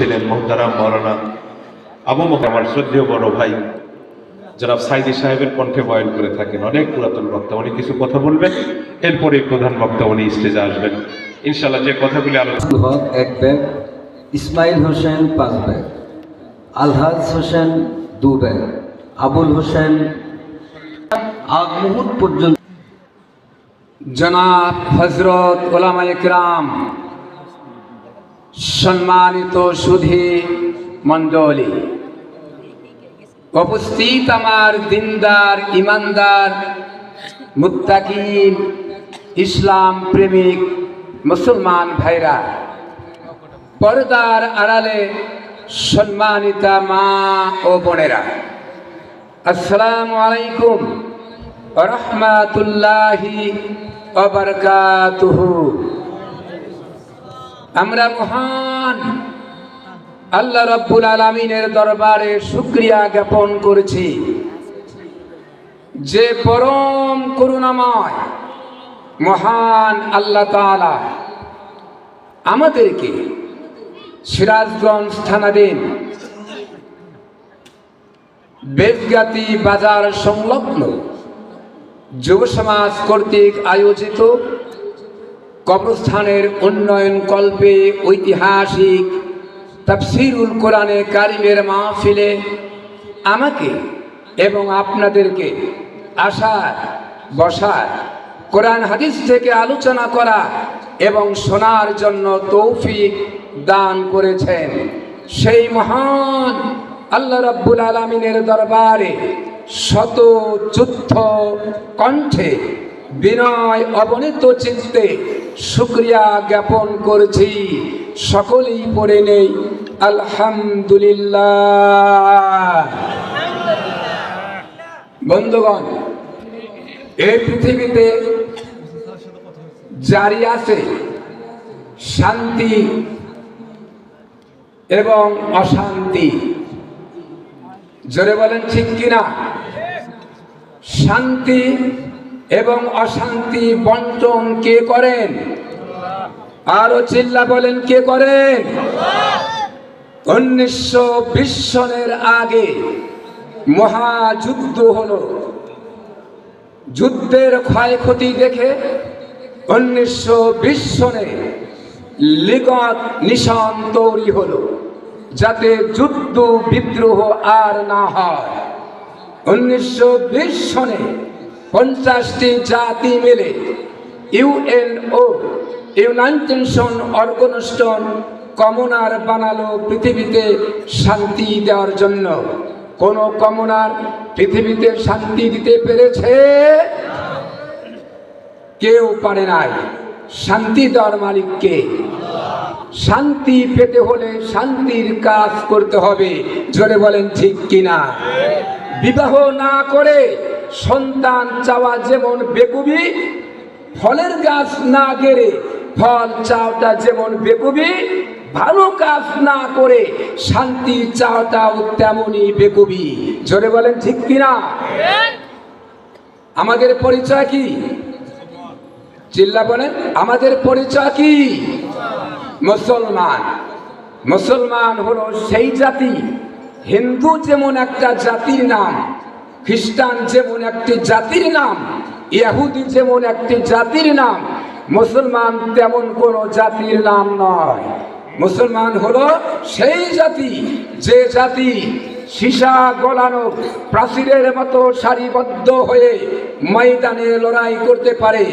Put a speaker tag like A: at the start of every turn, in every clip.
A: ছিলেন মোহতারাম মাওলানা আবু বকর, আমার শ্রদ্ধেয় বড় ভাই জনাব সাইদি সাহেবের কণ্ঠে বয়ান করে থাকেন। অনেক পুরাতন বক্তা, উনি কিছু কথা বলবেন, এরপরে প্রধান বক্তা উনি স্টেজে আসবেন। ইনশাআল্লাহ যে কথাগুলি আলোচনা
B: হক 1 ব্যাগ, ইসমাইল হোসেন 5 ব্যাগ, আলহাজ হোসেন 2 ব্যাগ, আবুল হোসেন আগ মুহূর্ত পর্যন্ত।
C: জনাব হযরত উলামায়ে কিরাম, সম্মানিত সুধী মণ্ডলী, উপস্থিত আমার দিনদার ইমানদার মুত্তাকিন ইসলাম প্রেমিক মুসলমান ভাইরা, পর্দার আড়ালে সম্মানিতা মা ও বোনেরা, আসসালামু আলাইকুম ওয়া রাহমাতুল্লাহি ওয়া বারাকাতুহু। আমরা মহান আল্লাহ রাব্বুল আলামিনের দরবারে শুকরিয়া জ্ঞাপন করছি, যে পরম করুণাময় মহান আল্লাহ তাআলা আমাদেরকে সিরাজগঞ্জ থানাধীন বেদগাতি বাজার সংলগ্ন যুব সমাজ কর্তৃক আয়োজিত কবরস্থানের উন্নয়ন কল্পে ঐতিহাসিক তাফসীরুল কোরআনে কারিমের মাহফিলে আমাকে এবং আপনাদেরকে আসার, বসার, কোরআন হাদিস থেকে আলোচনা করা এবং শোনার জন্য তৌফিক দান করেছেন। সেই মহান আল্লাহ রাব্বুল আলামিনের দরবারে শত যুদ্ধ কণ্ঠে বিনয় অবনীত চিত্তে শুকরিয়া জ্ঞাপন করেছি। সকলেই পড়ে নেই আলহামদুলিল্লাহ। বন্ধুগণ, এই পৃথিবীতে জারি আছে শান্তি এবং অশান্তি। জোরে বলেন ঠিক কিনা? শান্তি এবং অশান্তি বন্টন কে করেন? আরো চিল্লা বলেন, কে করেন? 1920 সনের আগে মহাযুদ্ধ হলো। যুদ্ধের ক্ষয়ক্ষতি দেখে 1920 সনে লিগত নিশান তৈরি হলো, যাতে যুদ্ধ বিদ্রোহ আর না হয়। 1920 সনে 50টি জাতি মিলে ইউএনও, ইউনাইটেড নেশন অর্গানাইজেশন কমনার বানালো পৃথিবীতে শান্তি দেওয়ার জন্য। কোন কমনার পৃথিবীতে শান্তি দিতে পেরেছে? কেউ পারে নাই। শান্তি দেওয়ার মালিক কে? শান্তি পেতে হলে শান্তির কাজ করতে হবে। জোরে বলেন ঠিক কিনা? বিবাহ না করে সন্তান চাওয়া যেমন বেকুবি, ফলের গাছ না গেড়ে ফল চাওয়াটা যেমন বেকুবি, ভালো কাজ না করে শান্তি চাওয়াটাও তেমনই বেকুবি। জোরে বলেন ঠিক কিনা? আমাদের পরিচয় কি? চিল্লা বলেন, আমাদের পরিচয় কি? মুসলমান। মুসলমান হলো সেই জাতি, হিন্দু যেমন একটা জাতির নাম, খ্রিস্টান যেমন একটি জাতির নাম, ইহুদি যেমন একটি জাতির নাম, মুসলমান তেমন কোন জাতির নাম নয়। মুসলমান হলো সেই জাতি, যে জাতি সীসা গলানো প্রাচীরের মতো সারিবদ্ধ হয়ে ময়দানে লড়াই করতে পারে,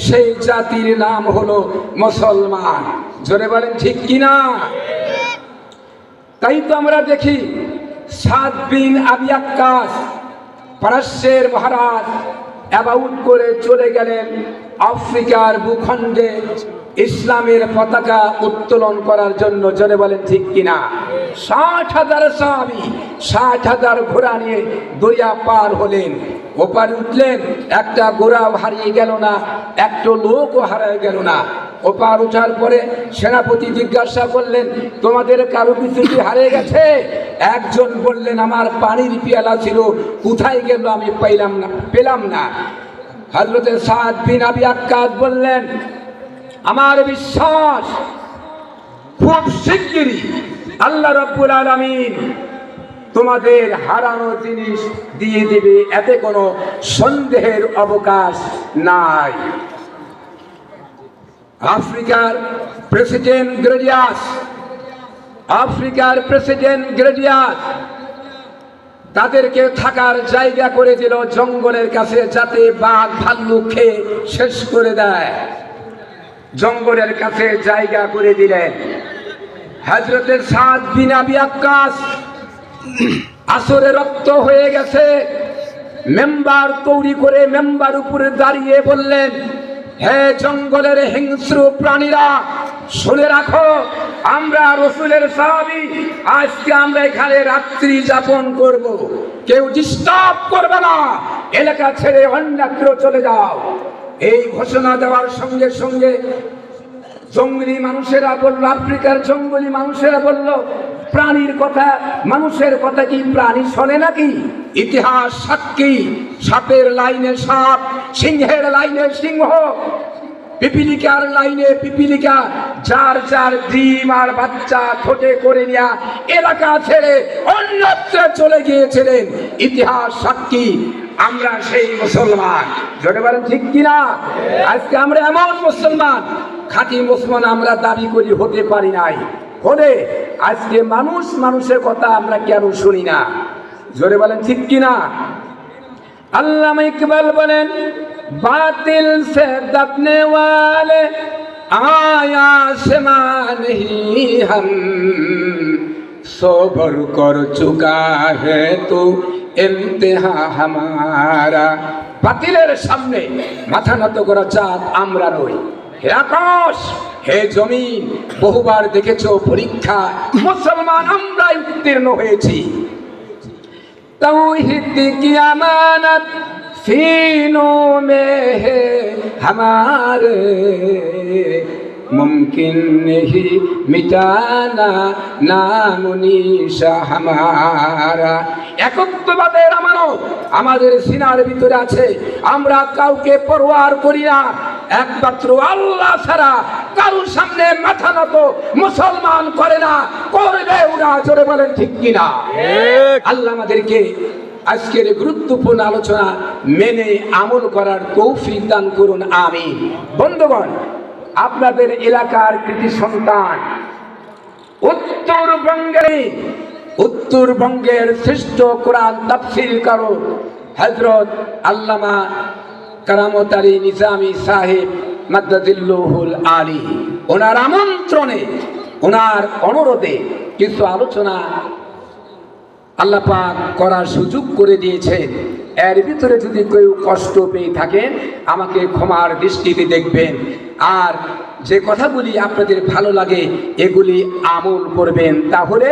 C: সেই জাতির নাম হলো মুসলমান। জোরে বলেন ঠিক কিনা? তাই তো আমরা দেখি সাদ বিন আবি ওয়াক্কাস পারস্যের মহারাজ অ্যাবাউট করে চলে গেলেন আফ্রিকার ভূখণ্ডে ইসলামের পতাকা উত্তোলন করার জন্য। জোরে বলেন ঠিক কিনা? 60,000 সাহাবী 60,000 ঘোড়া নিয়ে দরিয়া পার হলেন। ওপার উঠলেন, একটা ঘোড়াও হারিয়ে গেল না, একটা লোকও হারিয়ে গেল না। ওপার উঠার পরে সেনাপতি জিজ্ঞাসা করলেন, তোমাদের কারো কিছু কি হারিয়ে গেছে? একজন বললেন, আমার পানির পেয়ালা ছিল, কোথায় গেল আমি পেলাম না। হযরত সাদ বিন আবি ওয়াক্কাস বললেন, আমার বিশ্বাস খুব শিগগিরই আল্লাহ রাব্বুল আলামিন তোমাদের হারানো জিনিস দিয়ে দিবে, এতে কোনো সন্দেহের অবকাশ নাই। আফ্রিকার প্রেসিডেন্ট গ্রেডিয়াস তাদেরকে থাকার জায়গা করে দিল জঙ্গলের কাছে, যাতে বাঘ ভাল্লুক খেয়ে শেষ করে দেয়। জঙ্গলের কাছে জায়গা করে দিলেন। হযরতে সাদ বিন আবি ওয়াক্কাস আসরে রক্ত হয়ে গেছে, মেম্বার তৈরি করে মেম্বার উপরে দাঁড়িয়ে বললেন, হে জঙ্গলের হিংস্র প্রাণীরা, শুনে রাখো, আমরা রসুলের সাহাবী, আজকে আমরা এখানে রাত্রি যাপন করব, কেউ ডিস্টার্ব করবে না, এলাকা ছেড়ে অন্যত্র চলে যাও। এই ঘোষণা দেওয়ার সঙ্গে সঙ্গে জঙ্গলি মানুষেরা বলল, আফ্রিকার জঙ্গলি মানুষেরা বলল, প্রাণীর কথা, মানুষের কথা কি প্রাণী শোনে নাকি? ইতিহাস সাক্ষী, সাপের লাইনে সাপ, সিংহের লাইনে সিংহ, পিপিলিকার লাইনে পিপিলিকা, যার যার ডিম আর বাচ্চা ঠোঁটে করে নিয়ে এলাকা ছেড়ে অন্যত্র চলে গিয়েছিলেন। ইতিহাস সাক্ষী, আমরা সেই মুসলমান। জোরে বলেন ঠিক কিনা? আজকে আমরা এমন মুসলমান, খাঁটি মুসলমান আমরা দাবি করি, হতে পারি নাই। হলে আজকে মানুষের কথা আমরা কেন শুনি না? জোরে বলেন ঠিক কিনা? আল্লামা ইকবাল বলেন, বাতিল সে দবনে ওয়ালে আয়া সেমা नहीं हम सोबर कर चुका है तो ইমতিহা হামারা। বাতিলের সামনে মাথা নত করা জাত আমরা নই। হে আকাশ, হে জমিন, বহুবার দেখেছো পরীক্ষা, মুসলমান আমরাই উত্তীর্ণ হয়েছি। तौहीद की अमानत सीनों में है हमारे, मुमकिन नहीं मिटाना नाम निशा हमारा। একত্ববাদের আমানত আমাদের সিনার ভিতরে আছে। আমরা কাউকে পরোয়ার করি না, একমাত্র আল্লাহ ছাড়া কারোর সামনে মাথা নত মুসলমান করে না, করবে ওরা। জোরে বলেন ঠিক কিনা? আল্লাহ আমাদেরকে আজকের গুরুত্বপূর্ণ আলোচনা মেনে আমল করার তৌফিক দান করুন, আমিন। বন্ধুগণ, আপনাদের এলাকার কৃতি সন্তান উত্তরবঙ্গের শ্রেষ্ঠ কোরআন তাফসীরকারক হযরত আল্লামা কারামত আলী নিজামী সাহেব মাদ্দাজিল্লাহুল আলী, ওনার আমন্ত্রণে, ওনার অনুরোধে কিছু আলোচনা আল্লাহ পাক করার সুযোগ করে দিয়েছেন। এর ভিতরে যদি কেউ কষ্ট পেয়ে থাকেন, আমাকে ক্ষমার দৃষ্টিতে দেখবেন। আর যে কথাগুলি আপনাদের ভালো লাগে এগুলি আমল করবেন, তাহলে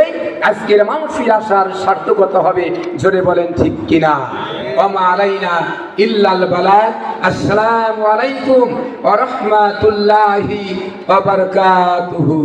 C: আজকের মানসিক আশার সার্থকতা হবে। জোরে বলেন ঠিক কিনা? ওমা আলাইনা ইল্লাল বালাগ। আসসালামু আলাইকুম ওয়া রাহমাতুল্লাহি ওয়া বারাকাতুহু।